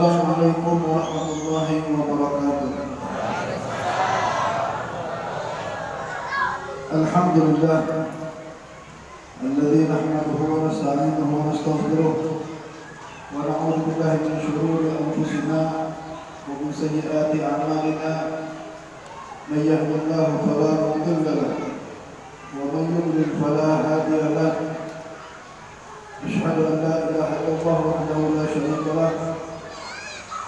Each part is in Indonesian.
Assalamualaikum warahmatullahi wabarakatuh. Alhamdulillah alladzi nahmaduhu wa nasta'inuhu wa nastaghfiruh wa na'udzu billahi min shururi anfusina wa min sayyiati a'malina. Man yahdihillahu fala mudilla lahu wa man yudlil fala hadiya lahu. أشهد أن لا إله إلا الله وحده لا شريك له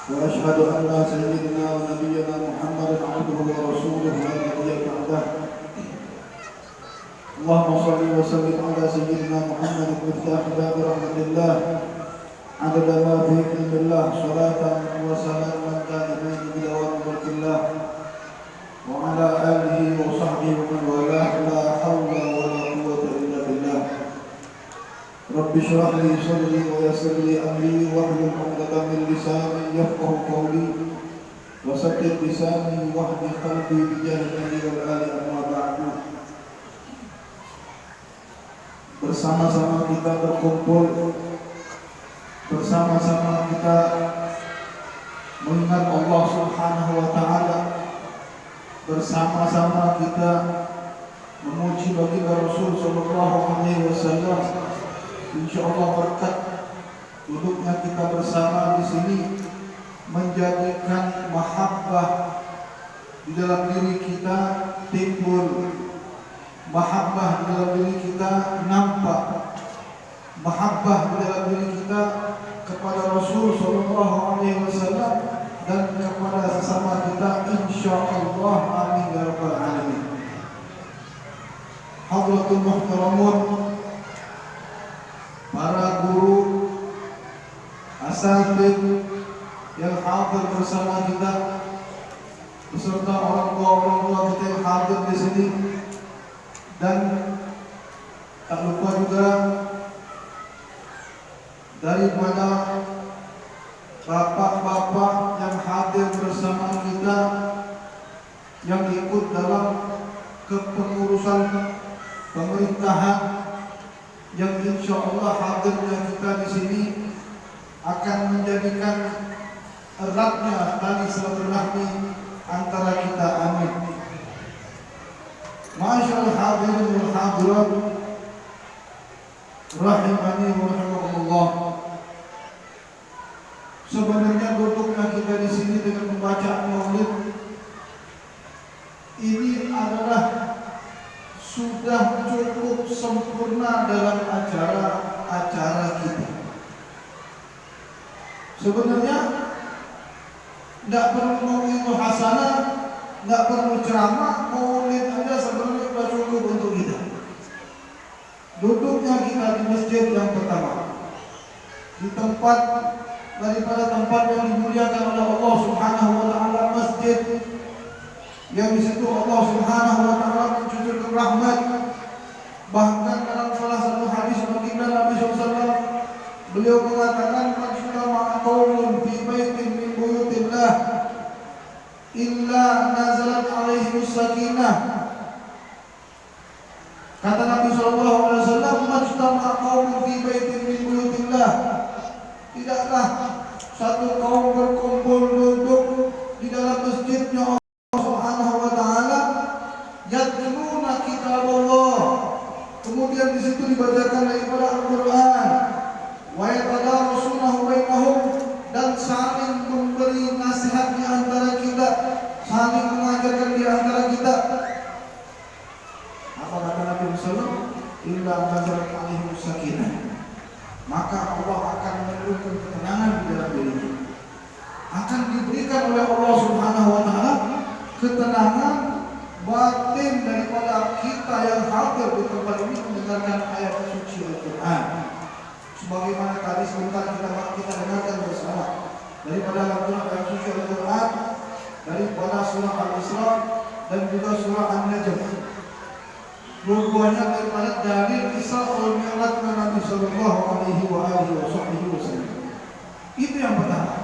وأشهد أن سيدنا ونبينا محمدا عبده ورسوله لا نبي بعده. اللهم صل وسلم على سيدنا محمد مفتاح باب رحمة الله عدد ما في علم الله صلاة وسلاما دائمين بدوام ملك الله وعلى آله وصحبه ومن والاه لا حول ولا قوة إلا بالله. رب اشرح لي صدري ويسر لي امري واحلل عقدة من لساني يفقهوا قولي وسدد لساني واهد قلبي بجاه النبي والآل. أما بعد. Bersama-sama kita berkumpul, bersama-sama kita mengingat Allah Subhanahu wa taala, bersama-sama kita memuji baginda Rasul sallallahu alaihi wasallam. Insyaallah berkat duduknya kita bersama di sini menjadikan mahabbah di dalam diri kita timbul, mahabbah di dalam diri kita nampak, mahabbah di dalam diri kita kepada Rasul sallallahu alaihi wasallam dan kepada sesama kita, insyaallah. Amin ya rabbal alamin. Hadratul muhtaramun, para guru, asatidz yang hadir bersama kita, beserta orang tua kita yang hadir di sini, dan tak lupa juga daripada bapak-bapak yang hadir bersama kita yang ikut dalam kepengurusan pemerintahan, yang insyaallah hadirnya kita di sini akan menjadikan eratnya tali silaturahmi antara kita. Amin. Masyaallah hadirin wal hadirat rahimani wa rahimakumullah. Sebenarnya duduknya kita di sini dengan membaca maulid ini adalah sudah cukup sempurna dalam acara-acara kita. Sebenarnya tidak perlu maulid hasanah, tidak perlu ceramah, maulid aja sebenarnya sudah cukup untuk kita. Duduknya kita di masjid yang pertama, di tempat daripada tempat yang dimuliakan oleh Allah Subhanahu wa taala, masjid yang di situ Allah Subhanahu wa taala mencucurkan rahmat. Bahkan dalam salah satu hadis baginda Nabi SAW, beliau mengatakan, "Majtama'a qaumun fi baitin min buyutillah illa nazalat alaihimus sakinah." Kata Nabi SAW, "Majtama'a qaumun fi baitin min buyutillah." Tidaklah satu kaum berkumpul duduk di dalam masjidnya Allah Subhanahu wa taala, yatluna kitabullah, kemudian di situ dibacakan daripada Al-Qur'an, wa yatadarasunahu bainahum, dan saling memberi nasihat di antara kita, saling mengajarkan di antara kita. Apa kata Nabi sallallahu illa nazalat alaihimus sakinah, maka Allah akan menurunkan ketenangan di dalam dirinya. Akan diberikan oleh Allah Subhanahu wa taala ketenangan batin daripada kita yang hadir di tempat ini mendengarkan ayat suci Al-Quran. Sebagaimana tadi sebentar kita dengarkan bersama daripada ayat suci Al-Quran, daripada surah Al-Isra dan juga surah An-Najm. Dua-duanya daripada dalil Isra wal Mi'raj Nabi sallallahu alaihi wasallam. Itu yang pertama.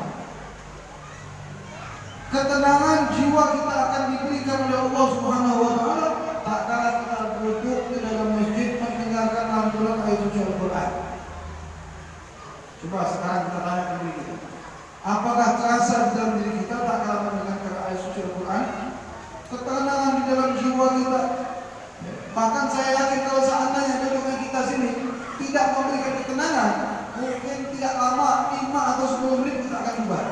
Ketenangan jiwa kita akan diberikan oleh Allah Subhanahu wa taala tak kala kita duduk di dalam masjid mendengarkan lantunan ayat suci Al-Quran. Coba sekarang kita tanya ke diri kita, Apakah terasa di dalam diri kita tak kalah mendengarkan ayat suci Al-Quran? Ketenangan di dalam jiwa kita. Bahkan saya yakin kalau seandainya duduknya kita sini tidak memberikan ketenangan, mungkin tidak lama 5 atau 10 menit kita akan bubar.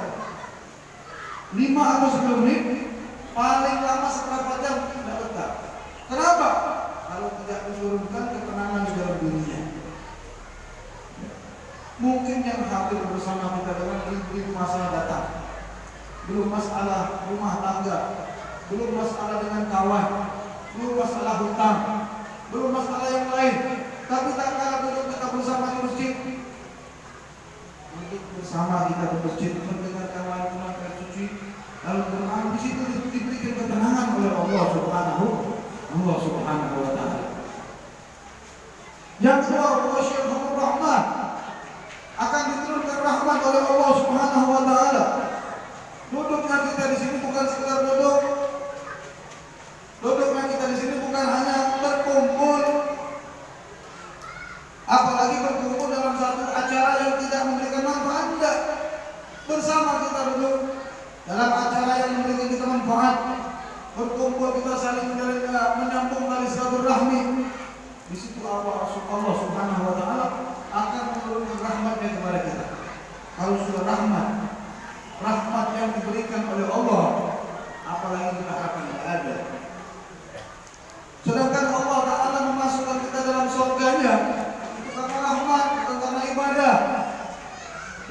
5 atau 10 menit, paling lama seberapa jam tidak betah. Kenapa? Kalau tidak menurunkan ketenangan di dalam dirinya. Mungkin yang hadir bersama kita dengan ribu masalah datang, belum masalah rumah tangga, belum masalah dengan kawan, belum masalah hutang, belum masalah yang lain. Tapi tak kalah duduk kita bersama di masjid, duduk bersama kita di masjid mendengarkan ayat suci Al-Quran, di situ diberikan ketenangan oleh Allah Subhanahu wa Ta'ala. Yang kedua, wasyarhur rahmat, akan diturunkan rahmat oleh Allah Subhanahu wa Ta'ala. Duduknya kita di sini bukan sekedar duduk. Duduknya kita di sini bukan hanya berkumpul, apalagi berkumpul dalam satu acara yang tidak memberikan manfaat. Tidak. Bersama kita duduk dalam acara yang memberikan kita manfaat. Berkumpul kita saling menyambung tali silaturahmi. Di situ Allah Subhanahu wa Ta'ala akan menurunkan rahmatnya kepada kita. Kalau sudah rahmat yang diberikan oleh Allah, apalagi kita akan ada. Sedangkan Allah Ta'ala memasukkan kita dalam surganya itu karena rahmat, bukan karena ibadah.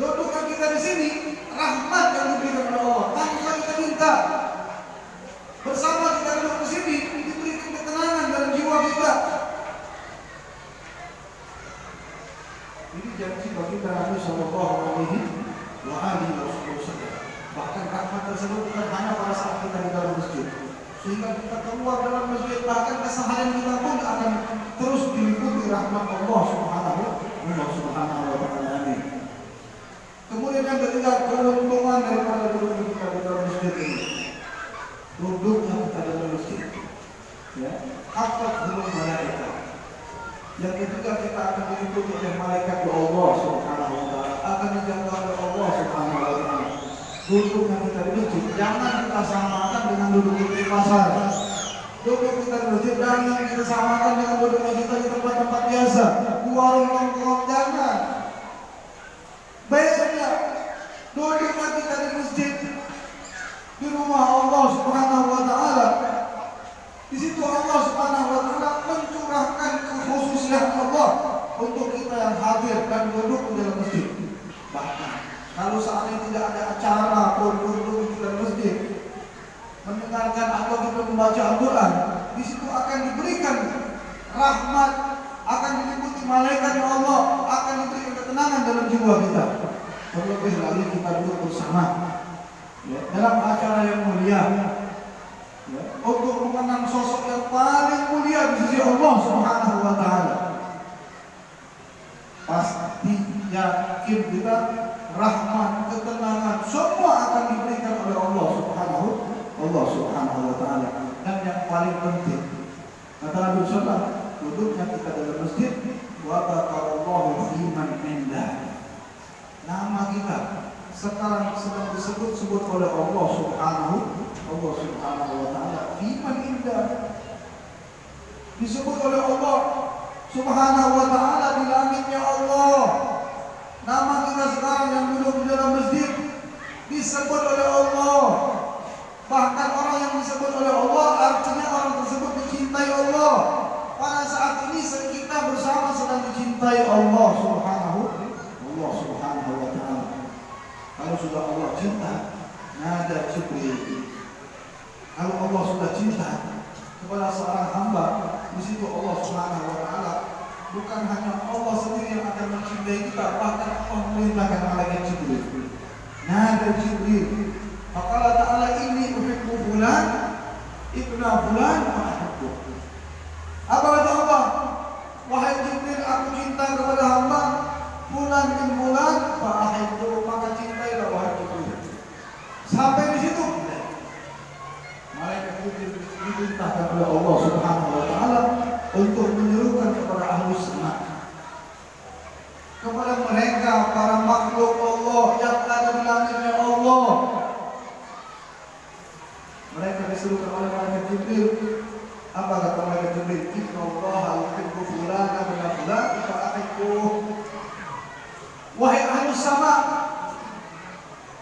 Dudukkan kita di sini, rahmat yang diberikan oleh Allah, tanpa kita minta. Bersama kita duduk di sini, diberikan ketenangan dalam jiwa kita. Ini janji bagi Nabi Sallallahu Alaihi Wasallam. Bahkan rahmat tersebut bukan hanya pada saat kita di dalam masjid, sehingga kita keluar dalam masjid, bahkan keseharian kita pun akan terus diliputi rahmat Allah Subhanahu wa Ta'ala. Kemudian yang ketiga, keuntungan daripada duduk kita di dalam masjid ini. Duduknya kita di dalam masjid, ya, hafat belum malaikat. Yang ketiga, kita akan diliputi oleh malaikat Allah Subhanahu wa Ta'ala, akan dijaga oleh Allah Subhanahu wa Ta'ala. Duduknya kita di masjid jangan kita samakan dengan duduk di pasar. Duduk kita di masjid jangan kita samakan dengan duduk kita di tempat-tempat biasa, di warung nongkrong, jangan. Beda duduknya kita di masjid, di rumah Allah Subhanahu wa Ta'ala. Di situ Allah Subhanahu wa Ta'ala mencurahkan kekhususian Allah untuk kita yang hadir dan duduk di dalam masjid. Bahkan kalau seandainya tidak ada acara pun duduk di dalam masjid, mendengarkan atau kita membaca Al-Quran, di situ akan diberikan rahmat, akan diliputi malaikat Allah, akan diberikan ketenangan dalam jiwa kita. Terlebih lagi kita duduk bersama, ya, dalam acara yang mulia, ya, untuk mengenang sosok yang paling mulia di sisi Allah Subhanahu wa Ta'ala. Pasti yakin kita rahmat, ketenangan semua akan diberikan oleh Allah Subhanahu wa Ta'ala. Dan yang paling penting, kata Nabi sallallahu, duduknya kita dalam masjid, wa barakallahu fiman indah. Nama kita sekarang sedang disebut-sebut oleh Allah Subhanahu wa Ta'ala. Fiman indah, disebut oleh Allah Subhanahu wa Ta'ala di langitnya Allah. Nama kita sekarang yang duduk di dalam masjid disebut oleh Allah. Bahkan orang yang disebut oleh Allah artinya orang tersebut dicintai Allah. Pada saat ini kita bersama sedang dicintai Allah Subhanahu wa Ta'ala. Kalau sudah Allah cinta, nada Jibril. Kalau Allah sudah cinta kepada seorang hamba, di situ Allah Subhanahu wa Ta'ala, bukan hanya Allah sendiri yang akan mencintai kita, bahkan Allah memerintahkan malaikat Jibril. Nada Jibril. Faqala ta'ala inni uhibbu fulan ibna fulan wa ahibbu. Apa kata Allah? Wahai Jibril, aku cinta kepada hamba fulan bin fulan wa ahibbu, maka cintailah wahai Jibril. Sampai di situ malaikat Jibril diperintahkan oleh Allah Subhanahu wa Ta'ala untuk menyerukan kepada ahli sunnah, kepada mereka para makhluk Allah yang ada di langitnya Jibril, innallaha yuhibbu fulana wa fulana fa'ahibbuh. Wahai ahli sama,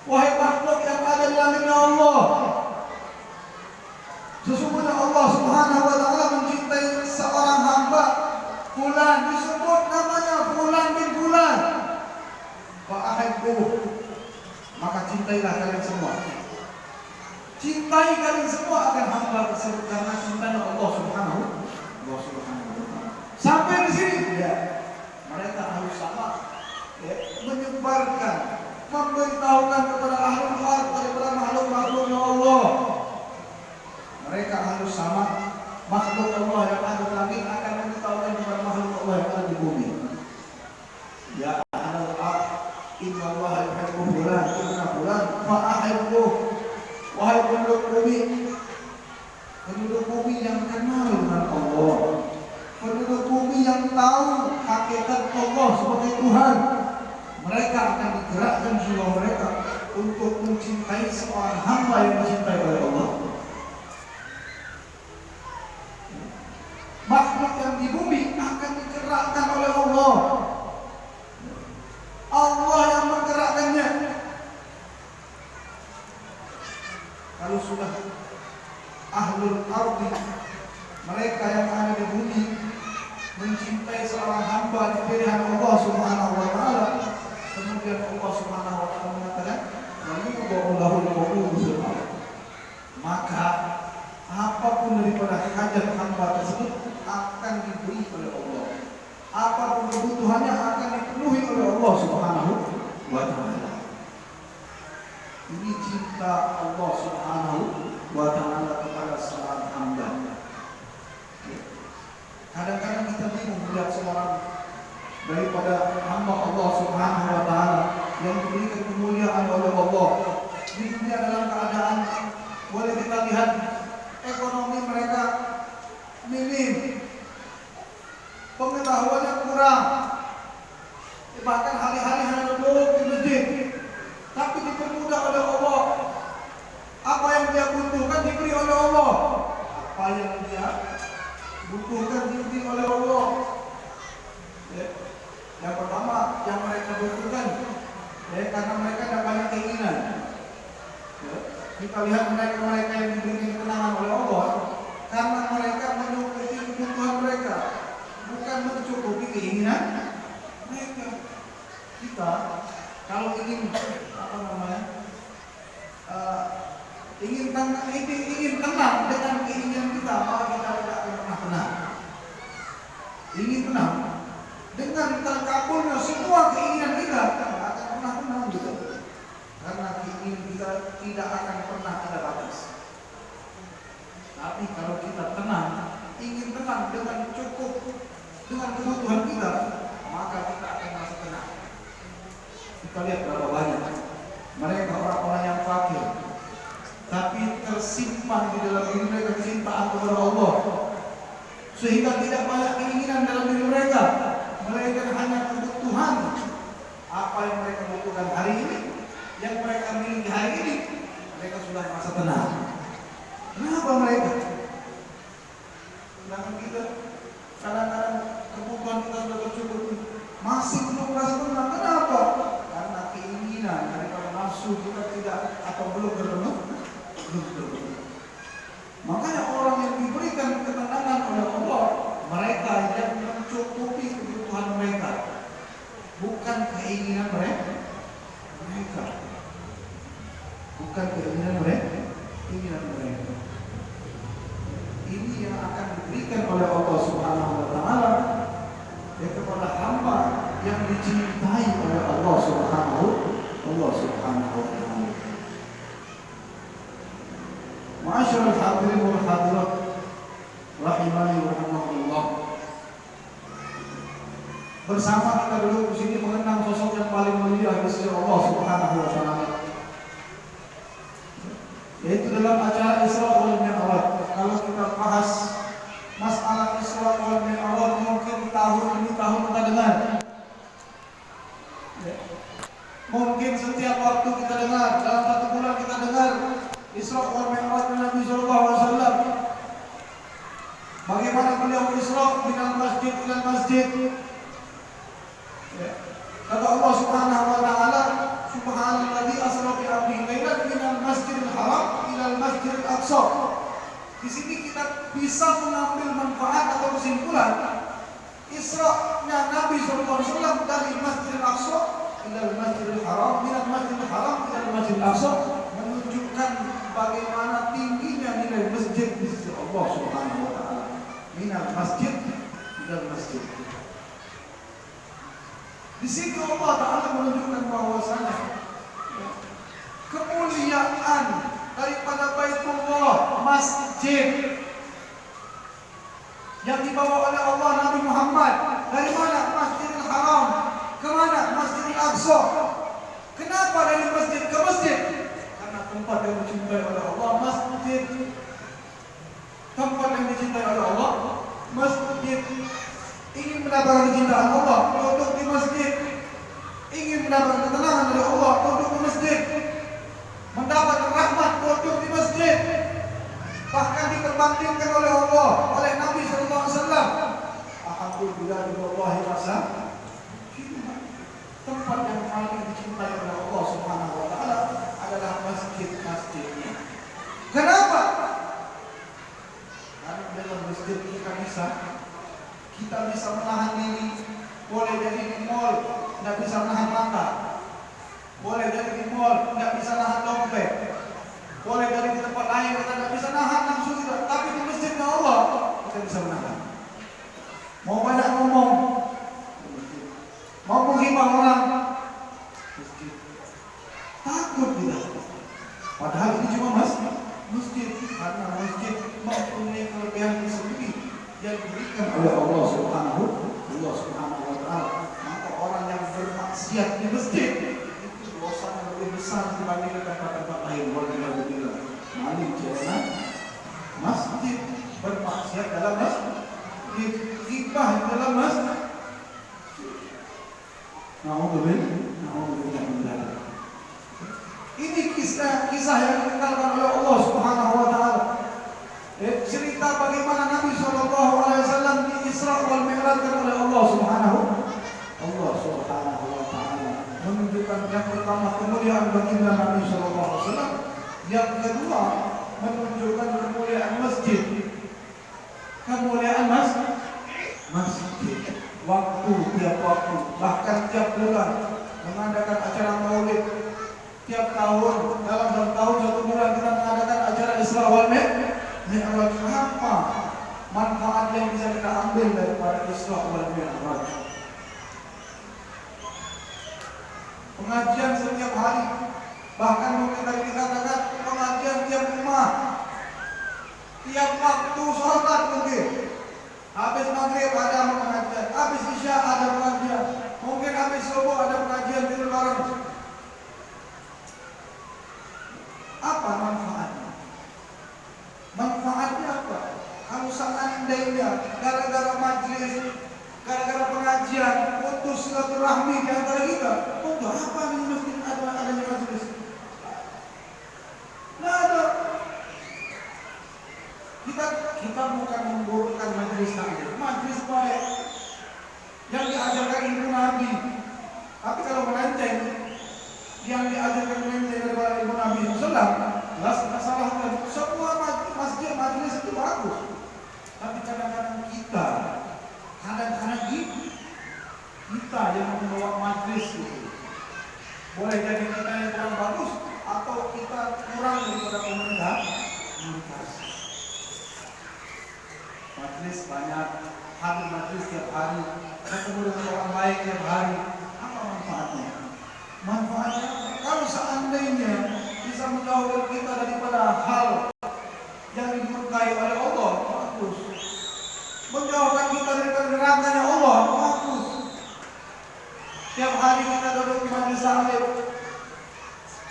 wahai makhluk yang ada di langitnya Allah, sesungguhnya Allah Subhanahu wa taala mencintai seorang hamba fulan, disebut namanya fulan bin fulan. Fa'ahibbuh, maka cintailah kalian semua. Cintai kalian semua akan hamba tersebut karena cintanya Allah Subhanahu wa taala. Sampai di sini ya, mereka harus sama ya, menyebarkan, memberitahukan kepada ahli ard daripada makhluk-makhluknya Allah. Mereka harus sama, makhluk Allah yang ada di langit akan memberitahukan kepada makhluk Allah yang ada di bumi. Ya ahlul ard, innallaha yuhibbu fulan wa fulan fa'ahibbuh. Wahai penduduk bumi yang kenal dengan Allah, penduduk bumi yang tahu hakikat Allah sebagai Tuhan, mereka akan digerakkan jiwa mereka untuk mencintai seorang hamba yang dicintai oleh Allah. Makhluk yang di bumi akan digerakkan oleh Allah. Allah yang menggerakkannya. Kalau sudah ahlul ardi, mereka yang ada di bumi, mencintai seorang hamba di pilihan Allah Subhanahu wa taala, kemudian Allah Subhanahu wa taala mengatakan, maka apapun daripada hajat hamba tersebut akan diberi oleh Allah. Apapun kebutuhannya akan dipenuhi oleh Allah Subhanahu wa taala. Ini cinta Allah Subhanahu wa taala kepada seorang hamba. Kadang-kadang kita bingung melihat seorang daripada hamba Allah Subhanahu wa taala yang diberikan kemuliaan oleh Allah di dunia dalam keadaan boleh kita lihat ekonomi mereka minim, pengetahuannya kurang, bahkan hari-hari hanya duduk di masjid, tapi dipermudah oleh Allah. Apa yang dia butuhkan diberi oleh Allah. Apa yang dia butuhkan diberi oleh Allah. Ya. Yang pertama yang mereka butuhkan, ya, karena mereka tidak banyak keinginan. Ya. Kita lihat mereka yang diberi kemenangan oleh Allah, karena mereka menyukai kebutuhan mereka, bukan mencukupi keinginan mereka. Kita kalau ingin ingin tenang dengan keinginan kita, maka kita tidak akan pernah tenang. Ingin tenang dengan terkabulnya semua keinginan kita, tidak akan pernah tenang juga. Karena keinginan kita tidak akan pernah ada batas. Tapi kalau kita tenang, ingin tenang dengan cukup dengan kebutuhan kita, maka kita akan merasa tenang. Kita lihat berapa banyak mereka orang-orang yang fakir, tapi tersimpan di dalam diri mereka kecintaan kepada Allah, sehingga tidak banyak keinginan dalam diri mereka, melainkan hanya kebutuhan apa yang mereka butuhkan hari ini, yang mereka miliki hari ini, mereka sudah merasa tenang. Kenapa mereka? Sedangkan kita kadang-kadang kebutuhan kita sudah tercukupi, masih belum merasa tenang. Kenapa? Karena keinginan daripada nafsu kita tidak atau belum berpenuh. Makanya orang yang diberikan ketenangan oleh Allah, mereka yang mencukupi kebutuhan mereka, bukan keinginan mereka. Bukan keinginan mereka. Ini yang akan diberikan oleh Allah Subhanahu wa taala kepada hamba yang dicintai oleh Allah Subhanahu wa taala. Ma'asyiral hadirin wal hadirat rahimani wa rahimakumullah. Bersama kita duduk di sini mengenang sosok yang paling mulia di sisi Allah Subhanahu wa taala, yaitu dalam acara Isra wal Mi'raj. Kalau kita bahas masalah Isra wal Mi'raj, mungkin tahun ini tahun kita dengar. Mungkin setiap waktu kita dengar, dalam satu bulan kita dengar Isra wal Mi'raj Nabi sallallahu alaihi wasallam. Bagaimana beliau Aqsa. Di sini kita bisa mengambil manfaat atau kesimpulan Isra'nya Nabi SAW dari Masjidil Aqsa ila Masjidil Haram, minal Masjidil Haram ila Masjidil Aqsa, menunjukkan bagaimana tingginya nilai masjid di sisi Allah Subhanahu wa taala. Minal masjid ila masjid. Di sini Allah Taala menunjukkan bahwasanya kemuliaan daripada Baitullah, masjid yang dibawa oleh Allah Nabi Muhammad dari mana? Masjidil Haram kemana? Masjidil Aqsa. Kenapa dari masjid ke masjid? Karena tempat yang dicintai oleh Allah, masjid. Tempat yang dicintai oleh Allah, masjid. Ingin mendapatkan kecintaan Allah, duduk di masjid. Ingin mendapatkan ketenangan dari Allah, duduk di masjid. Mendapatkan rahmat, duduk di masjid. Bahkan diperbandingkan oleh Allah, oleh Nabi SAW. Alhamdulillah billahi masa tempat yang paling dicintai oleh Allah Subhanahu wa taala adalah masjid-masjidnya. Kenapa? Karena dalam masjid kita bisa menahan diri. Boleh jadi di mall tidak bisa menahan mata. Boleh jadi di mall tidak bisa nahan dompet. Boleh dari di tempat lain kita tidak bisa nahan nafsu kita, tapi di masjidnya Allah kita bisa menahan. Mau banyak ngomong, mau menghibah orang, masjid. Takut kita. Padahal ini cuma masjid, karena masjid mempunyai kelebihan tersendiri yang diberikan oleh Allah Subhanahu wa taala. Maka orang yang bermaksiat di masjid itu dosanya lebih besar dibandingkan tempat-tempat lain. Maling jangan masjid, bermaksiat dalam masjid, ghibah dalam masjid. Nauzubillah. Ini kisah yang dikenalkan oleh Allah Subhanahu wa taala. Cerita bagaimana Nabi SAW di Isra wal Mi'raj oleh Allah Subhanahu wa taala. Menunjukkan yang pertama kemuliaan baginda Nabi SAW. Yang kedua menunjukkan kemuliaan masjid. Kemuliaan masjid. Waktu tiap waktu, bahkan tiap bulan mengadakan acara maulid. Tiap tahun, dalam tahun satu bulan kita mengadakan acara Isra wal Mi'raj. Apa manfaat yang bisa kita ambil daripada Isra wal Mi'raj? Pengajian setiap hari, bahkan mungkin tadi dikatakan pengajian tiap rumah, tiap waktu sholat mungkin. Habis maghrib ada pengajian, habis isya ada pengajian, mungkin habis subuh ada pengajian tidur bareng. Apa manfaatnya? Manfaatnya apa? Kalau seandainya gara-gara majlis, gara-gara pengajian, putus silaturahmi di antara kita, untuk apa di masjid adanya majlis? Nggak ada. Kita bukan memburukkan majlis taklim. Majlis baik yang diajarkan Ibu Nabi. Tapi kalau melenceng, yang diajarkan melenceng daripada Ibu Nabi SAW, jelas kita salahkan. Semua masjid majlis itu bagus. Tapi kadang-kadang kita yang membawa majlis itu. Boleh jadi kita yang kurang bagus atau kita kurang daripada komunikasi. Majlis banyak, hari majlis tiap hari, ketemu dengan orang baik tiap hari. Apa manfaatnya? Manfaatnya kalau seandainya bisa menjauhkan kita daripada hal yang dimurkai oleh Allah, bagus. Menjauhkan kita daripada nerakanya Allah, bagus. Tiap hari kita duduk di majlis taklim,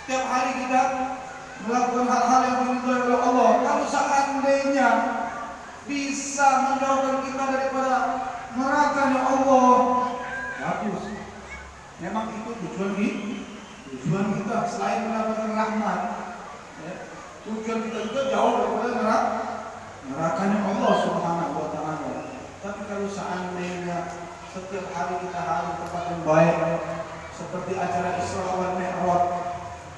tiap hari kita melakukan hal-hal yang diridhoi oleh Allah. Kalau seandainya bisa menjauhkan kita daripada nerakanya Allah, bagus. Memang itu tujuan kita selain mendapatkan rahmat, ya, tujuan kita juga jauh daripada nerakanya Allah Subhanahu wa taala. Tapi kalau seandainya setiap hari kita harus tempat yang baik, seperti acara Isra wal Mi'raj,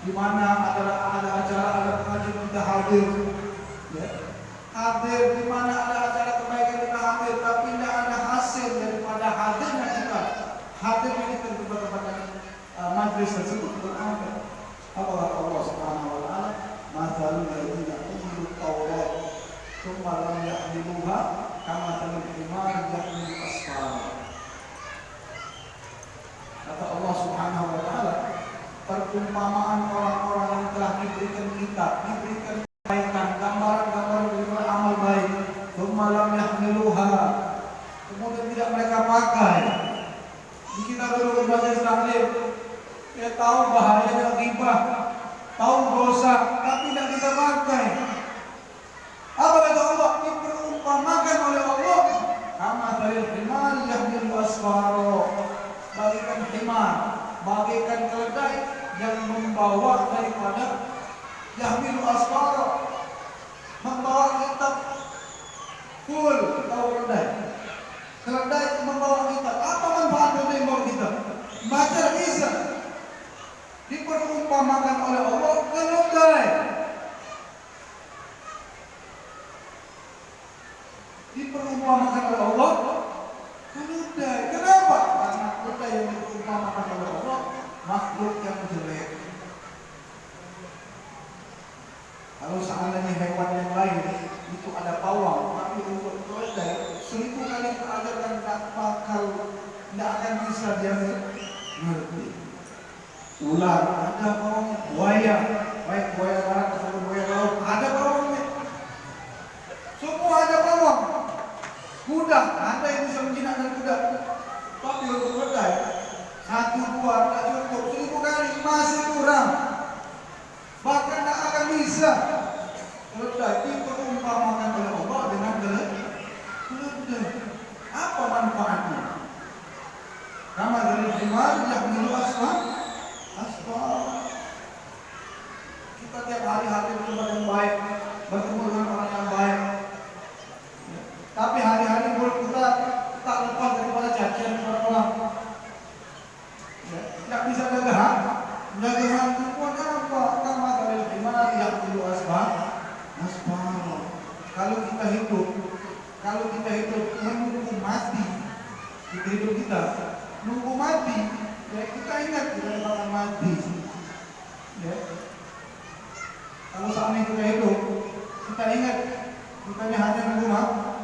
di mana ada acara, ada pengajian kita hadir, Ya. Hadir di mana ada acara kebaikan kita hadir, tapi tidak ada hasil daripada hadirnya kita. Hadirnya kita di tempat-tempat majlis tersebut beramal. Apa kata Allah Subhanahu wa taala? Mathalul ladzina umilu Taurat tsumma lam yahmiluha kamathalil himar yahmilu asfara. Kata Allah Subhanahu wa taala, perumpamaan orang-orang yang telah diberikan kitab, diberikan kebaikan, gambaran-gambaran daripada amal baik, tsumma lam yahmiluha, kemudian tidak mereka pakai. Di kita dulu berbasis taklim, ya tahu bahayanya ghibah, tahu dosa, tapi tidak kita pakai. Apa kata Allah? Diperumpamakan oleh Allah, kama dalil himar yahmilu asfaro, bagikan himar, bagikan keledai yang membawa daripada yahmilu asfaro, membawa kitab full. Tahu keledai membawa kitab. Apa manfaat keledai membawa kitab? Baca bisa. Diperumpamakan oleh Allah keledai. Diperumpamakan oleh Allah keledai. Kenapa? Karena keledai yang diperumpamakan oleh Allah makhluk yang jelek. Kalau seandainya hewan yang lain itu ada pawang, tapi untuk keledai 1000 kali diajarkan tidak akan bisa dia ngerti. Ular ada bawangnya, buaya, baik buaya darat atau buaya laut ada bawangnya. Semua ada bawang. Kuda ada yang bisa menjinakkan kuda. Tapi untuk keledai 1, 2 tak cukup, 1000 kali masih kurang. Bahkan tak akan bisa. Keledai diperumpamakan oleh Allah dengan keledai. Apa manfaatnya? Kama dari himar yahmilu asfar. Kita tiap hari hadir di tempat yang baik, bertemu dengan orang yang baik. Tapi hari-hari mulut kita tak lepas daripada cacian kepada orang. Tidak bisa jaga hati pun apa? Kama dari himar yahmilu asfar. Kalau kita hidup menunggu mati, kita nunggu mati, ya kita ingat kita akan mati. Ya. Kalau seandainya kita hidup, kita ingat kita hanya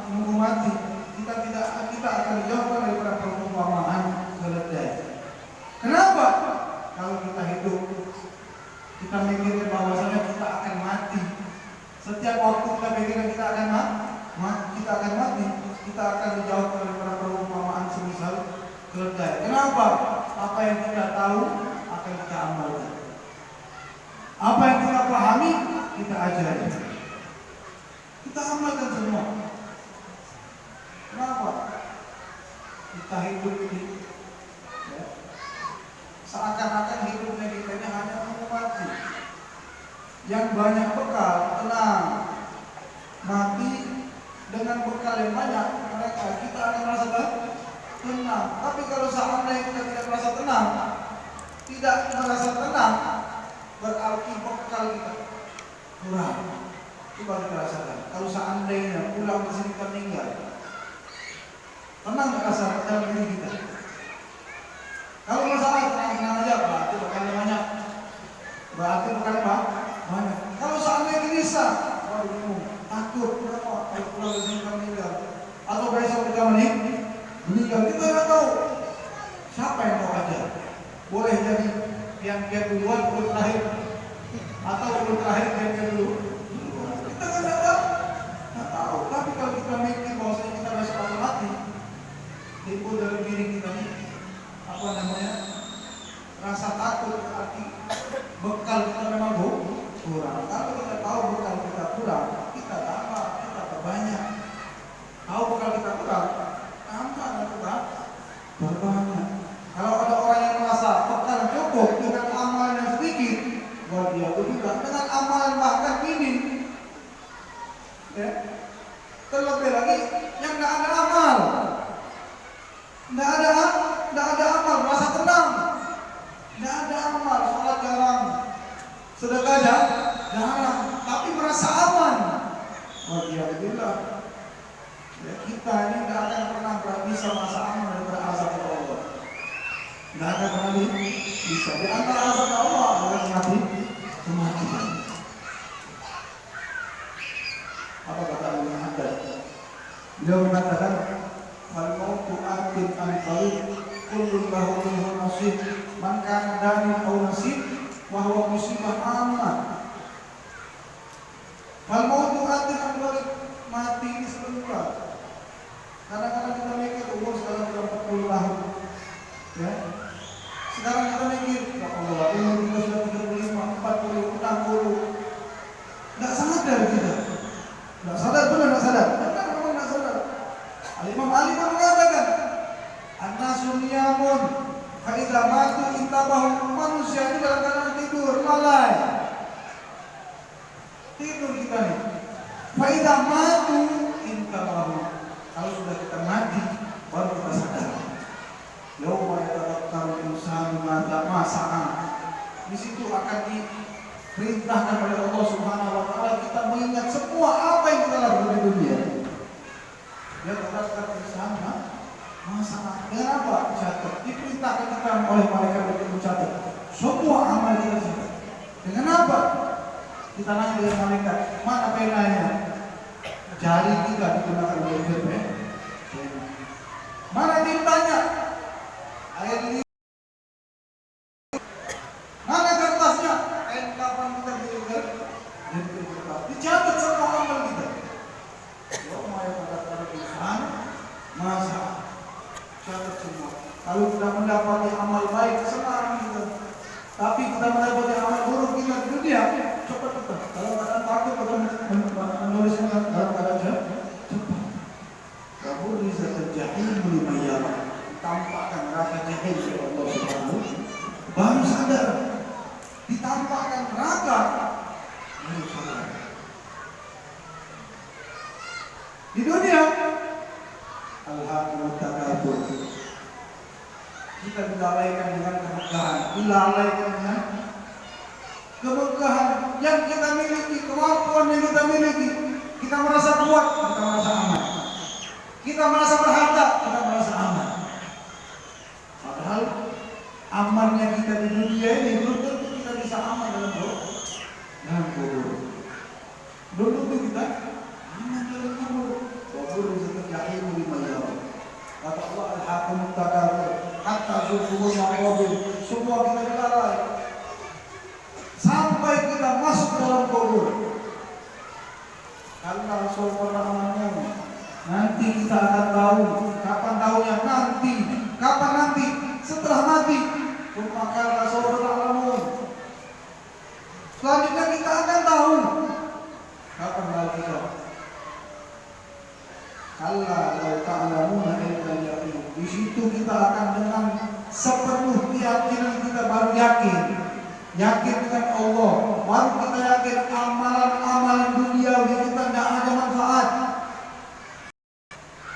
nunggu mati, kita akan dijauhkan daripada perumpamaan keledai. Kenapa? Kalau kita hidup, kita mikirkan bahwasanya kita akan mati. Setiap waktu kita pikirkan kita akan mati, kita akan dijauhkan daripada perumpamaan semisal keledai. Kenapa? Apa yang kita tahu akan kita amalkan. Apa yang kita pahami kita ajari. Kita amalkan semua. Kenapa? Kita hidup ini ya, seakan-akan hidupnya kita ini hanya menunggu mati. Yang banyak bekal, tenang. Mati dengan bekal yang banyak, kita akan merasa tenang. Tapi kalau seandainya kita tidak merasa tenang, berarti bekal kita kurang. Coba kita rasakan. Kalau seandainya pulang ke sini kita meninggal, tenang nggak rasa dalam diri kita? Kalau masalah tenang aja, berarti bekalnya banyak. Banyak. Kalau seandainya gelisah, takut, kenapa? Kalau pulang ke sini kita meninggal, atau besok kita meninggal, kita nggak tahu siapa yang tahu aja. Boleh jadi yang dia duluan belum terakhir, atau belum terakhir dia dulu. Kita nggak tahu. Tapi kalau kita mikir bahwasanya kita besok akan mati, timbul dari diri kita ini rasa takut, arti bekal kita memang kurang. Kalau kita tahu bekal kita kurang, kita tambah, kita perbanyak. Tahu bekal kita kurang, tambah dan kita perbanyak. Kalau ada orang yang merasa bekal cukup dengan amal yang sedikit, dia juga dengan amal bahkan minim. Ya. Terlebih lagi yang nggak ada amal, nggak ada amal, merasa tenang, nggak ada amal, sholat jarang, sedekah jarang, tapi merasa aman. Walhamdulillah. Ya, kita ini tidak akan pernah bisa masa aman daripada azab Allah. Tidak akan pernah bisa. Di antara azab Allah adalah kematian. Apa kata Imam Haddad? Beliau mengatakan, "Fal mautu atin an qarib, kullun lahu minhu nasib, man kana damin aw nasib, wa huwa musibah aman." Fal mautu atin an qarib, mati ini sebentar. Kadang-kadang kita mikir umur sekarang sudah 40 tahun, ya. Sekarang kita mikir, ya Allah, umur kita sudah 35, 40, 60. Tidak sadar kita. Tidak sadar, benar tidak sadar? Benar, memang tidak sadar. Al-Imam Ali mengatakan, "An-nasu niyamun, fa idza matu intabahu." Manusia ini dalam keadaan tidur, lalai. Tidur kita nih. Fa idza matu intabahu. Kalau sudah kita mati, baru kita sadar. Yauma yatadakkaru al-insanu ma sa'a. Di situ akan diperintahkan oleh Allah Subhanahu wa taala kita mengingat semua apa yang kita lakukan di dunia. Ya tadakkar al-insan ma sa'a. Dengan apa? Catat. Diperintahkan kita oleh malaikat untuk mencatat semua amal kita catat. Dengan apa? Kita nanya dengan malaikat, mana penanya? Jari kita digunakan oleh pena. Mana tintanya? Air ini. Mana kertasnya? Air kapan kita berikan? Dicatat semua amal kita. Yauma yatadakkaru al-insan ma sa'a. Catat semua. Kalau kita mendapati amal baik, senang kita. Tapi kita mendapati amal buruk kita di dunia, cepat-cepat. Kalau keadaan takut atau menulisnya dalam keadaan cepat. Kabur rizal jahim liman yara. Tampakkan neraka jahim oleh Allah Subhanahu. Baru sadar. Ditampakkan neraka, baru sadar. Di dunia, alhamdulillah takabur. Kita dilalaikan dengan kemegahan, dilalaikan dengan kemegahan yang kita miliki, kemampuan yang kita miliki. Kita merasa kuat, kita merasa aman. Kita merasa berharga, kita merasa aman. Padahal amannya kita di dunia ini belum tentu kita bisa aman dalam kubur. Belum tentu kita aman dalam kubur. Kubur rizal jahim liman yara. Kata Allah, al-hakumut takabur hatta zurtumul maqabir. Semua kita dilalai sampai kita masuk dalam kubur. Karena Rasulullah nanti kita akan tahu. Kapan tahunya? Nanti. Kapan nanti? Setelah mati. Maka Rasulullah selanjutnya kita akan tahu. Kapan tahu kita? Kalla law ta'lamuna ilmal yaqin. Di situ kita akan dengan sepenuh keyakinan kita baru yakin. Yakin dengan Allah. Baru kita yakin amalan-amalan duniawi kita tidak ada manfaat.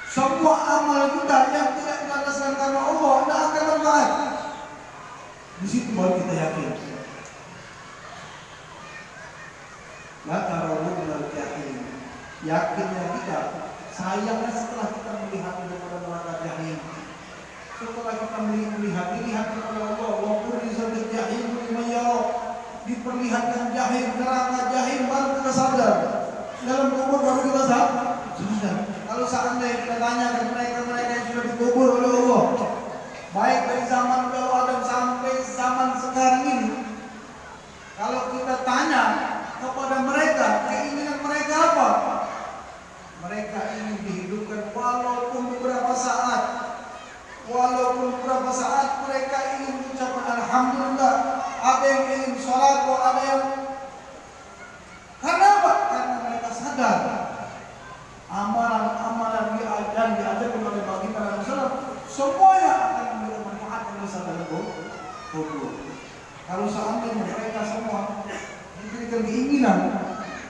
Semua amal kita yang tidak dilandaskan karena Allah tidak akan manfaat. Di situ baru kita yakin. La tarawunal jahim. Yakinnya kita. Sayangnya setelah kita melihat daripada neraka jahim, setelah kita dilihat oleh Allah, wa qurizal jahim liman yara. Diperlihatkan jahim, neraka jahim, baru kita sadar. Dalam kubur baru kita sadar. Kalau seandainya kita tanyakan mereka yang sudah dikubur oleh Allah, baik dari zaman Nabi Adam sampai zaman sekarang ini, kalau kita tanya kepada mereka, keinginan mereka apa? Mereka ingin dihidupkan walaupun beberapa saat. Walaupun beberapa saat mereka ingin mengucapkan alhamdulillah. Ada yang ingin sholat, ada yang. Karena apa? Karena mereka sadar amalan-amalan yang diajarkan oleh baginda Nabi SAW semuanya akan memberikan manfaat yang besar dalam kubur. Kalau seandainya mereka semua diberikan keinginan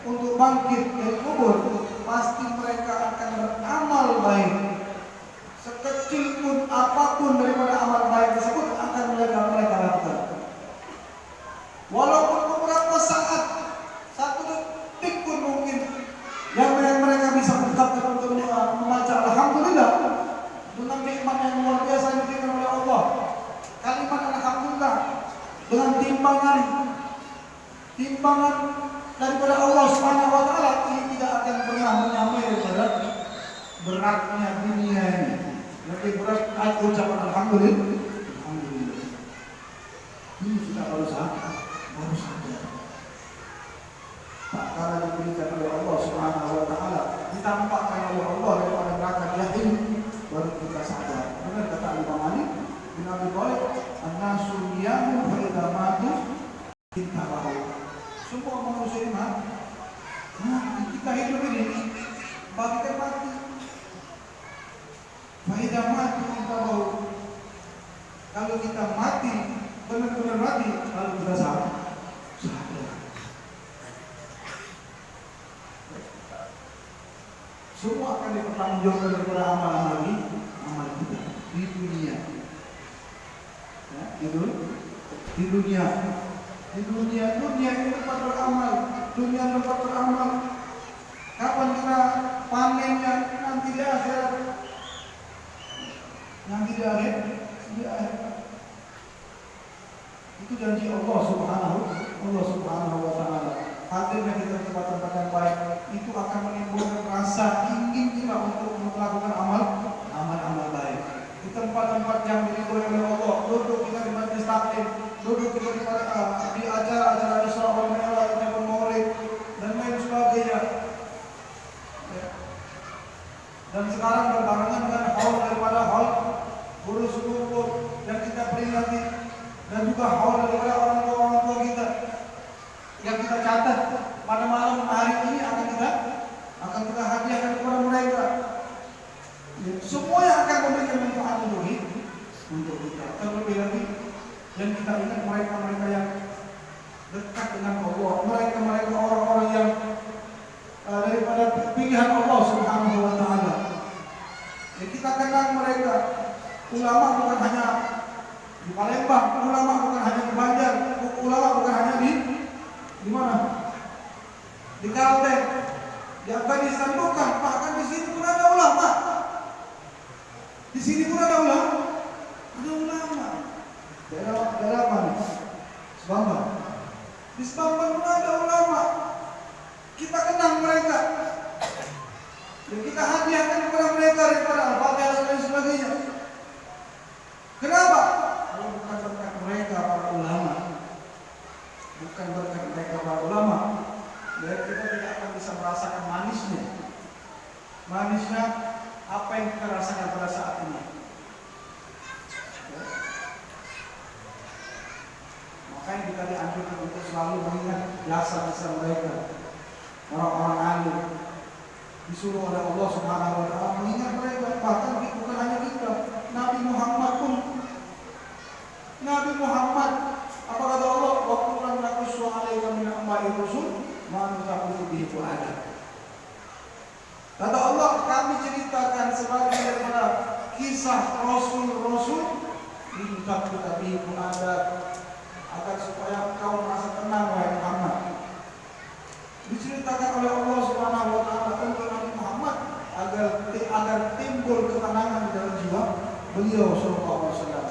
untuk bangkit dari kubur, pasti mereka akan beramal baik. Sekecil pun apapun daripada amal baik tersebut akan mereka lakukan. Walaupun beberapa saat, satu detik pun mungkin yang mereka timbangan daripada Allah Subhanahu wa taala, ini tidak akan pernah menyamai daripada beratnya dunia ini. Lebih berat ucapan alhamdulillah. Alhamdulillah. Ini kita baru sadar. Tak kala diberikan oleh Allah Subhanahu wa taala, ditampakkan oleh Allah daripada neraka jahim, baru kita sadar. Benar kata Imam Ali bin Abi Thalib, "An-nasu yamu fa idza matu kita bahu." Semua manusia ini kita hidup ini bagikan mati. Fa idza matu kita bahu. Kalau kita mati, benar-benar mati, lalu kita sadar. Semua akan dipertanggungjawabkan daripada amal-amal kita di dunia. Ya, di dunia ini tempat beramal, dunia tempat beramal. Kapan kita panennya? Nanti di akhirat. Nanti di akhirat. Itu janji Allah Subhanahu wa taala. Hadirnya kita di tempat-tempat yang baik itu akan menimbulkan rasa ingin kita untuk melakukan amal baik. Di tempat-tempat yang diridhoi oleh Allah, duduk kita di majelis taklim, duduk kita di acara-acara Isra wal Mi'raj, Maulid dan lain sebagainya. Dan sekarang berbarengan dengan haul daripada haul urus kubur yang kita peringati, dan juga haul daripada orang tua kita yang kita catat pada malam hari ini akan kita hadiahkan kepada mereka. Ya, semua yang akan memberikan manfaat untuk kita. Terlebih lagi yang kita ingat mereka yang dekat dengan Allah, mereka orang-orang yang daripada pilihan Allah Subhanahu wa taala. Ya, kita kenal mereka. Ulama bukan hanya di Palembang, ulama bukan hanya di Banjar, ulama bukan hanya di mana? Di Kalteng, di Afghanistan bukan, bahkan di sini pun ada ulama. Di sini pun ada ulama. Daerah apa nih? Sebambang. Di Sebambang pun ada ulama. Kita kenal mereka. Dan kita hadiahkan kepada mereka daripada Al-Fatihah dan lain sebagainya. Kenapa? Kalau bukan berkat mereka para ulama. Bukan berkat mereka para ulama, dan kita tidak akan bisa merasakan manisnya apa yang kita rasakan pada saat ini. Ya. Makanya kita dianjurkan untuk selalu mengingat jasa-jasa mereka, orang-orang alim, disuruh oleh Allah Subhanahu wa taala mengingat mereka. Bahkan bukan hanya kita, Nabi Muhammad, apa kata Allah? Wa qur'an naqussu 'alaika min anba'i rusul ma nutaqu bihi fu'adak. Kata Allah, kami ceritakan sebagian daripada kisah rasul-rasul nutaqu bihi fu'adak, agar supaya engkau merasa tenang wahai Muhammad. Diceritakan oleh Allah Subhanahu wa taala untuk Nabi Muhammad agar timbul ketenangan di dalam jiwa beliau sallallahu alaihi wasallam.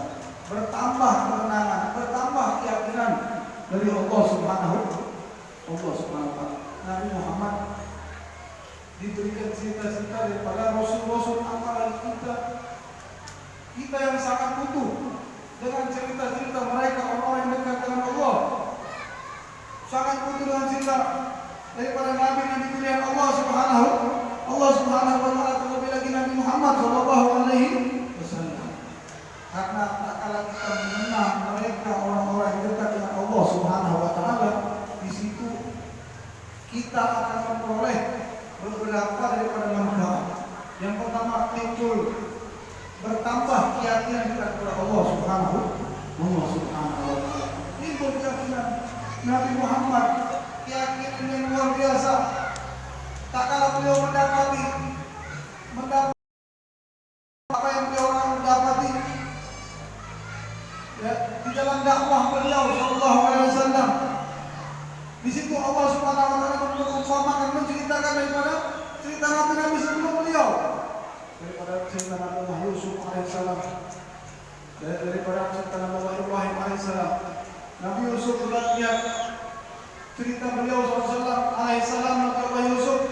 Bertambah ketenangan, bertambah keyakinan dari Allah Subhanahu wa taala. Nabi Muhammad diberikan cerita-cerita daripada rasul-rasul antara kita yang sangat butuh dengan cerita-cerita mereka, orang-orang yang dekat dengan Allah. Sangat butuh dengan cerita daripada nabi-nabi pilihan Allah Subhanahu wa taala, terlebih lagi Nabi Muhammad sallallahu alaihi wasallam. Karena tak kala kita mengenal mereka, orang-orang yang dekat dengan Allah Subhanahu wa taala, di situ kita akan memperoleh beberapa daripada manfaat. Yang pertama, timbul bertambah keyakinan kita kepada Allah Subhanahu wa taala. Timbul keyakinan Nabi Muhammad, keyakinan yang luar biasa. Tak kala beliau mendapati apa yang beliau dapati ya, di dalam dakwah beliau sallallahu alaihi wasallam. Di situ Allah Subhanahu wa taala mengumpamakan, menceritakan daripada cerita nabi-nabi sebelum beliau, daripada cerita Nabi Yusuf alaihissalam, daripada cerita Nabi Ibrahim alaihissalam. Nabi Yusuf lihat cerita beliau SAW alaihissalam Nabi Yusuf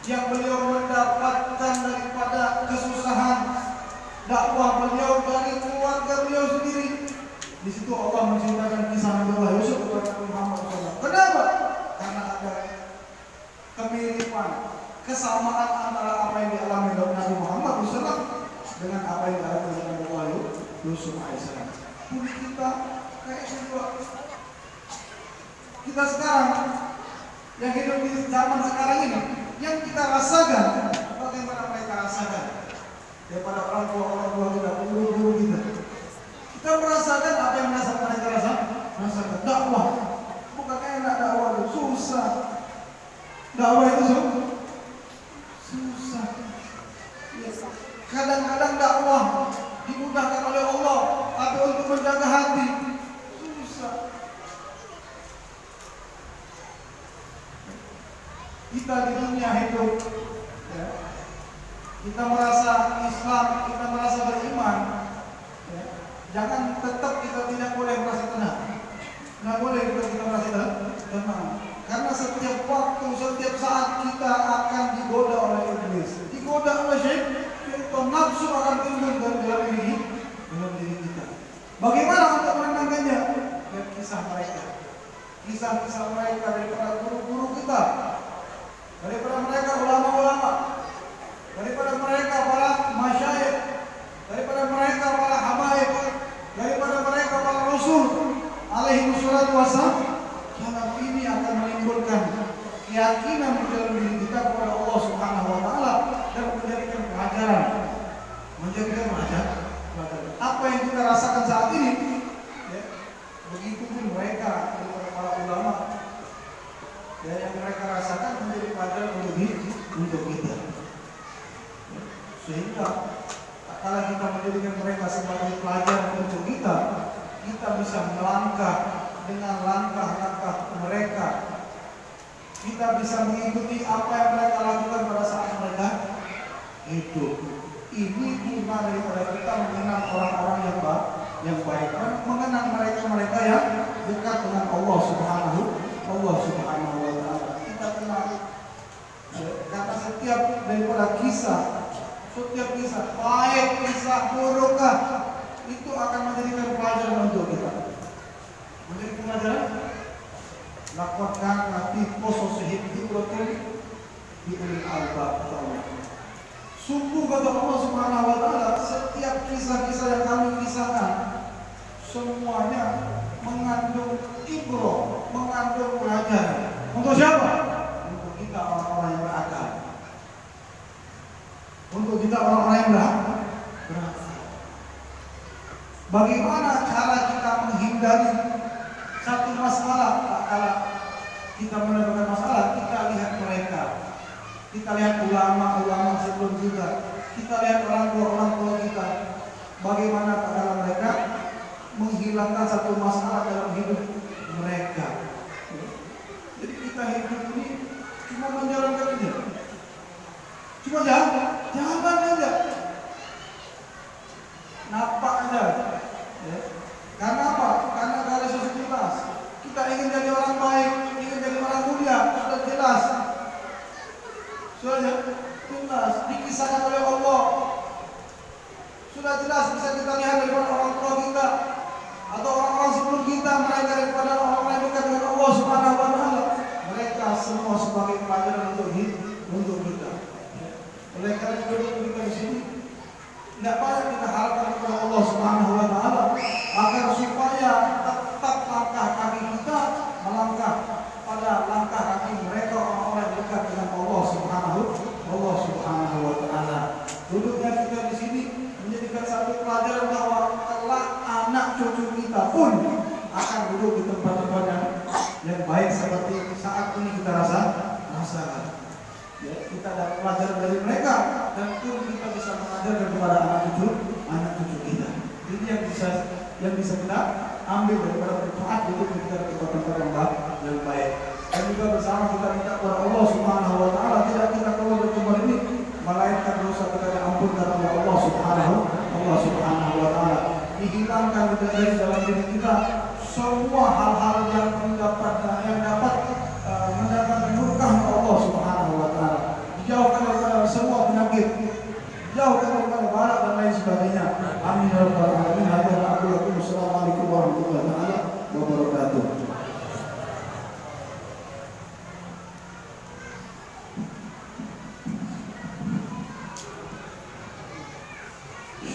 yang beliau mendapatkan daripada kesusahan dakwah beliau dari keluarga beliau sendiri. Di situ Allah menceritakan kisah Nabi Yusuf kepada Nabi Muhammad SAW. Kenapa? Karena ada kemiripan, kesamaan antara apa yang dialami oleh Nabi Muhammad SAW dengan apa yang dialami oleh Nabi Yusuf alaihissalam. Budi kita kayak juga kita sekarang yang hidup di zaman sekarang ini, yang kita rasakan bagaimana mereka rasakan daripada orang tua kita, guru-guru kita. Kita merasakan apa yang mereka rasakan. Dakwah bukan enak, dakwah itu susah. Dakwah itu susah. Kadang-kadang dakwah dimudahkan oleh Allah, tapi untuk menjaga hati susah. Kita di dunia hidup, ya, kita merasa Islam, kita merasa beriman, ya, jangan tetap kita tidak boleh merasa tenang. Nggak boleh kita merasa tenang, karena setiap waktu, setiap saat kita akan digoda oleh iblis, digoda oleh syaitan, nafsu akan timbul dalam diri kita. Bagaimana untuk menenangkannya? Lihat kisah mereka daripada guru-guru kita, daripada mereka ulama-ulama, daripada mereka para masyayikh, daripada mereka para habaib, daripada mereka para rasul alaihi wassalatu wassalam. Ini akan menimbulkan keyakinan di dalam diri kita kepada Allah Subhanahu wa taala dan menjadikan pelajaran. Apa yang kita rasakan saat ini, ya, begitu pun mereka, para ulama, ya, yang mereka rasakan menjadi pelajaran untuk kita. Sehingga kalau kita menjadikan mereka sebagai pelajaran untuk kita, kita bisa melangkah dengan langkah-langkah mereka. Kita bisa mengikuti apa yang mereka lakukan pada saat mereka hidup. Ini guna daripada kita mengenal orang-orang yang baik, mengenal mereka yang dekat dengan Allah Subhanahu wa taala. Kita kenal, karena setiap daripada setiap kisah baik, kisah buruk, itu akan menjadikan pelajaran untuk kita. Menjadi pelajaran. Lakukan nanti poso sehidup di ulil albab. Sungguh kata Allah Subhanahu wa taala, setiap kisah-kisah yang kami kisahkan semuanya mengandung ibrah, mengandung pelajaran. Untuk siapa? Untuk kita orang-orang yang berakal. Untuk kita orang-orang yang berakal. Bagaimana cara kita menghindari satu masalah? Kalau kita mendapatkan masalah, kita lihat mereka. Kita lihat ulama-ulama sebelum kita. Kita lihat orang tua kita. Bagaimana cara mereka menghilangkan satu masalah dalam hidup mereka. Jadi kita hidup ini cuma menjalankan aja. Cuma jalan aja. Nampak aja. Ya. Karena apa? Karena garis jelas. Kita ingin jadi orang baik, ingin jadi orang mulia, sudah jelas. Sudah jelas dikisahkan oleh Allah. Sudah jelas bisa kita lihat daripada orang tua kita atau orang-orang sebelum kita, mereka daripada orang-orang yang dekat dengan Allah Subhanahu wa taala. Mereka semua sebagai pelajaran untuk kita. Oleh karena itu kita di sini tidak banyak kita harapkan kepada Allah Subhanahu wa taala agar supaya tetap langkah kaki kita melangkah pada langkah kaki mereka orang-orang yang dekat dengan Allah Subhanahu wa taala. Duduknya kita di sini menjadikan satu pelajaran bahwa kelak anak cucu kita pun akan duduk di tempat-tempat yang baik seperti saat ini kita rasakan. Ya, kita dapat pelajaran dari mereka dan pun kita bisa mengajarkan kepada anak cucu kita. Ini yang bisa kita ambil daripada manfaat untuk kita di tempat-tempat yang baik. Dan juga bersama kita minta kepada Allah Subhanahu wa taala tidak kita keluar dari tempat ini melainkan dosa kita diampunkan oleh Allah Subhanahu wa taala. Dihilangkan dari dalam diri kita semua hal-hal yang dapat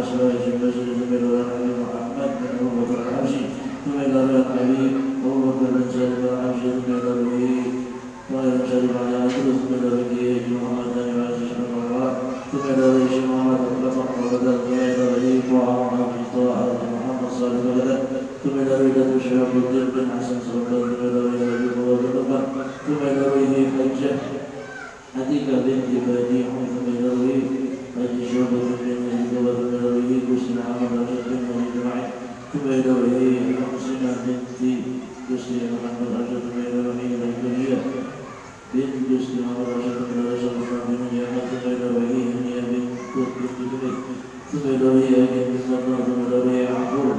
أسماء البشر ثم إلى النبي محمد بن أبو بكر الحبشي ثم إلى الحبيب أبو بكر بن سالم الحبشي ثم إلى الوليد وإلى سالم على عبد ثم إلى الوليد محمد بن عزيز بن عمر ثم إلى رئيس محمد بن بدر ثم إلى رئيس محمد بن طه محمد صالح بدر ثم إلى رئيس شهاب الدين بن حسن صلى ثم إلى رئيس أبي بكر ثم إلى رئيس حجة عتيقة بنت بديع ثم إلى رئيس حج شعبة بن مجيد ثم إلى رئيس حسن محمد رشد بن مجيد معي ثم إلى رئيس حسن بنت حسن محمد رشد ثم إلى رئيس الجلية بنت حسن محمد رشد ثم إلى رشد بن مجيد ثم إلى رئيس هنية بنت جبريل ثم إلى رئيس أبي بن نضر ثم إلى رئيس عبور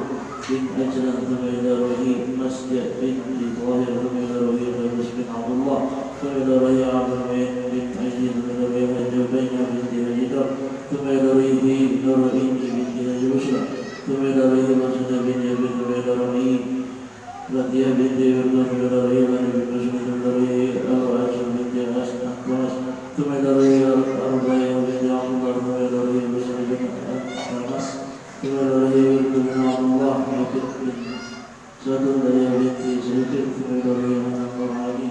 بن أجلن ثم إلى رئيس مسجد بنت طاهر ثم إلى رئيس بن عبد الله ثم إلى رئيس عبد المعين بن أجيد ثم إلى رئيس الجبين بنت هجيرة ثم إلى رئيس نور بنت هجي بشرى ثم إلى رئيس مسجد بن يبي ثم إلى رئيس رضية بنت يبي ثم إلى رئيس بن مسجد ثم إلى رئيس أبو أجل بنت أسنى ثم إلى رئيس أربعين بنت عبد الله ثم إلى رئيس مسجد بن أنس ثم إلى رئيس بن عبد الله بن سعد بنت سيف ثم إلى رئيس بن علي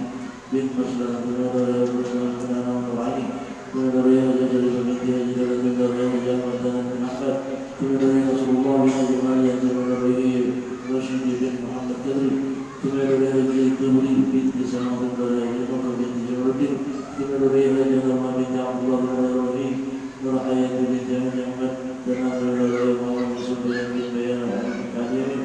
بن مسلم ثم إلى رئيس مسلم بن عمرو علي ثم إلى رئيس جابر بنت هجر ثم إلى رئيس جابر بن أحمد ثم إلى رئيس رسول الله بن جمالية ثم إلى رئيس رشيد بن محمد كدري ثم إلى رئيس الدوري بنت سلمة ثم إلى رئيس عمر بنت جبردين ثم إلى رئيس جهرمة بنت عبد الله ثم إلى رئيس نور حياة بنت محمد ثم إلى رئيس محمد سفيان بن بيان الأعجمي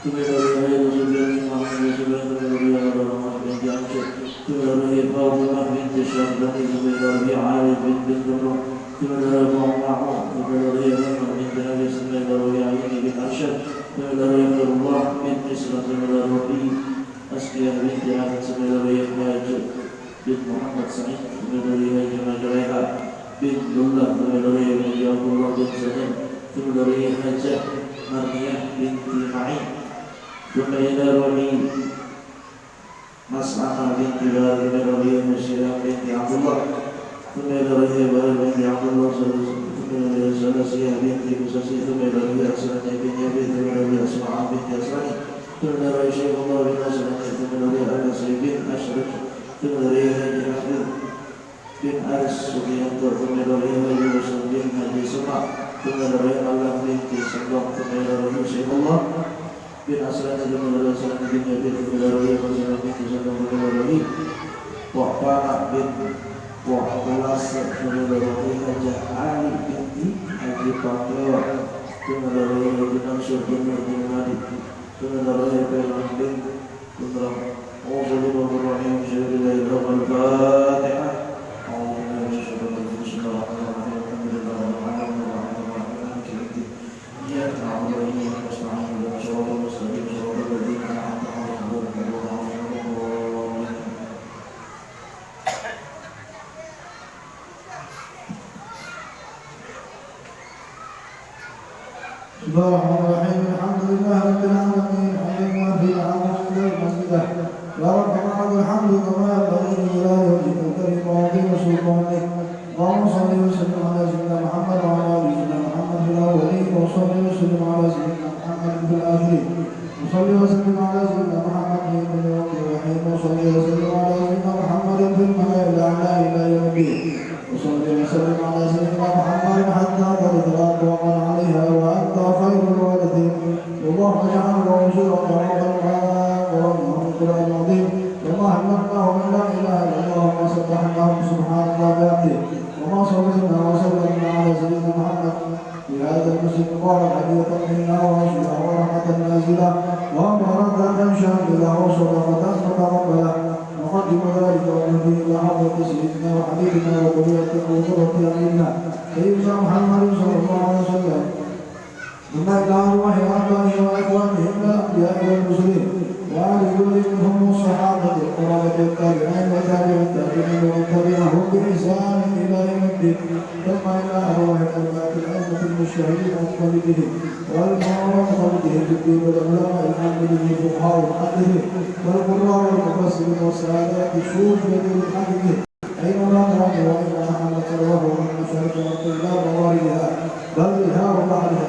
ثم إلى رئيس سفيان بن محمد سفيان ثم إلى رئيس رحمة بنت عائشة ثم إلى رئيس فاطمة بنت الشهباني ثم إلى رئيس عارف بن ذرة ثم إلى رئيس معمر ثم إلى رئيس محمد بنت نبي ثم إلى رئيس علي بن أرشد ثم إلى رئيس الله بنت إسرة ثم إلى رئيس أسقيا بنت عامر ثم إلى رئيس مهاجر بن محمد سعيد ثم إلى رئيس جمال جريحة بن لله ثم إلى رئيس عبد الله بن سلام ثم إلى رئيس حجة مريم بنت معين ثم إلى رئيس مسعمة بنت بلال ثم إلى رئيس مسيرة بنت عبد الله ثم إلى رئيس بلال بنت عبد الله ثم إلى سلاسية بنت مساسي ثم إلى رئيس أسرة بن يبي ثم إلى رئيس أسماء بنت أسراني ثم إلى رئيس شيخ الله بن أسراني ثم إلى رئيس أنسي بن أشرف ثم إلى رئيس حافظ بن أرس سفيان ثم إلى رئيس يوسف بن هدي سمع ثم إلى رئيس الله بنت سبق ثم إلى رئيس شيخ الله بن أسراني ثم إلى رئيس أسراني بن يبي ثم إلى رئيس أسراني بنت سبق ثم إلى رئيس وعبانة بن وعباس ثم إلى رئيس حجة علي بنت حجي فاطمة ثم إلى رئيس بن أنصر بن مهدي مالك ثم إلى رئيس بن ثم أعوذ بالله الرحيم شهد الله رب الفاتحة أعوذ بالله من الشيطان الرجيم بسم الله الرحمن الرحيم الحمد لله رب العالمين الرحمن الرحيم مالك يوم الدين إياك نعبد وإياك نستعين اهدنا الصراط المستقيم صراط الذين أنعمت عليهم غير المغضوب عليهم ولا الضالين بسم الله الرحمن الرحيم الحمد لله رب العالمين حمدا في العالمين المسجد يا ربنا لك الحمد كما ينبغي لجلال وجهك الكريم وعظيم سلطانك اللهم صل وسلم على سيدنا محمد وعلى ال سيدنا محمد في الاولين وصل وسلم على سيدنا محمد في الاخرين وصل وسلم على سيدنا محمد في اليوم الوحيد وصل وسلم على سيدنا محمد في الملأ الاعلى الى يوم الدين وصل وسلم على سيدنا محمد حتى ترد الارض ومن عليها وانت خير الوالدين اللهم اجعله وزورا رب الماء وربهم القران العظيم وما همناه من لا اله الا الله وما سبحناه سبحان الله بحمده وما صلينا وسلمنا على سيدنا محمد في هذا المسجد المبارك هدية منا وعشرة ورحمة نازلة وبركة شاملة وصدقة متقبلة نقدم ذلك ونهدي إلى حضرة سيدنا وحبيبنا وقريتنا وقرة أعيننا سيدنا محمد صلى الله عليه وسلم ثم إلى أرواح آبائه وإخوانه من الأنبياء والمرسلين وآل كل منهم الصحابة القرابة والتابعين وتابع التابعين ومن تبعهم بإحسان إلى يوم الدين ثم إلى أرواح الأئمة الأئمة المجتهدين ومقلدهم والمقلدين في الدين والعلماء العاملين الفقهاء والمحدثين والقراء والمفسرين والسادات الصوفية والمحدثين أينما كانوا وأينما حملت روحهم من مشارق الأرض إلى مواردها بل بها وبعدها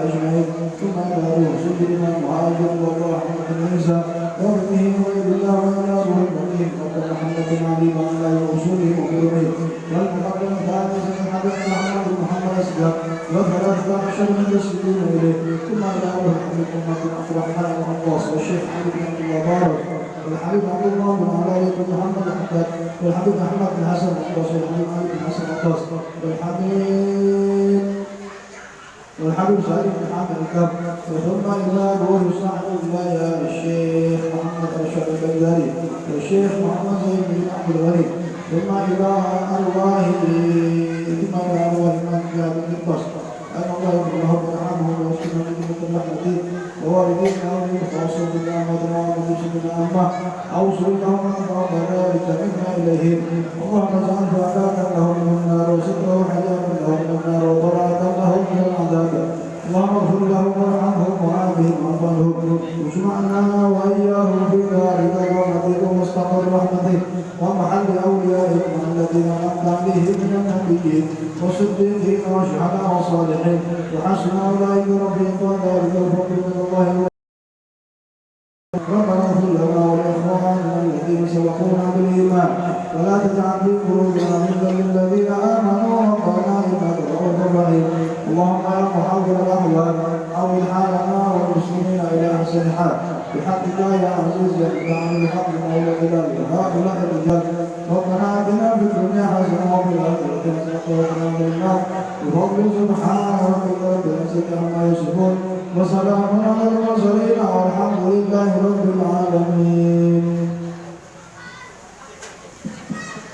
ثم إلى روح سيدنا المهاجر والرحمة بن عيسى وابنه وعبد الله وإلى روح البقيع وكان محمد بن علي وعلى وصوله وكرمه والمقدم الثاني سيدنا محمد بن محمد أسلم والثلاثة عشر من يسجدون إليه ثم إلى روح الحبيب محمد بن عبد الرحمن العباس والشيخ علي بن عبد الله بارك والحبيب عبد الله بن علاء بن محمد الحداد والحبيب محمد بن حسن العباس والحبيب علي بن حسن العباس والحبيب سعيد بن حامد الكرم ثم إلى روح صاحب الله الشيخ محمد أشرف البغدادي والشيخ محمد زين بن عبد الغني ثم إلى أرواح من جاء بالقصد أن الله يرحمه ويرحمه ويسكنه من رحمته ووالدينا ومن خاصة بالنعمة وعلى سيدنا أمه أوصل لهم أن ذلك منا إليهم اللهم اجعل فعلاك لهم من النار وستره حجابا لهم من النار وبراءة لهم من العذاب اللهم اغفر لهم وارحمهم وعافهم واعف عنهم واجمعنا وإياهم في دار كرامتك ومستقر رحمتك ومحل أوليائك الذين أنعمت عليهم من النبيين والصديقين والشهداء والصالحين وحسن أولئك رفيقا ذلك الفضل من الله ربنا اغفر لنا ولإخواننا الذين سبقونا بالإيمان ولا تجعل في قلوبنا غلا للذين آمنوا ربنا إنك رؤوف رحيم اللهم يا محول الأحوال حول حالنا والمسلمين إلى أحسن حال بحقك يا عزيز يا متعال الحق مولى جلالك هؤلاء الرجال ربنا آتنا في الدنيا حسنة وفي الآخرة حسنة وقنا عذاب النار بفضل سبحان ربك رب العزة عما يصفون وسلام على المرسلين والحمد لله رب العالمين.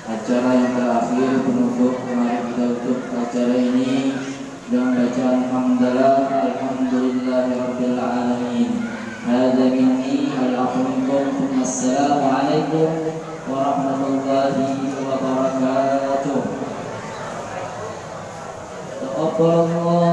Acara yang terakhir penutup, mari kita tutup acara ini dengan bacaan hamdalah alhamdulillahirabbil alamin. Hadza minni al-afwikum. Assalamualaikum warahmatullahi wabarakatuh. Taqabbalallahu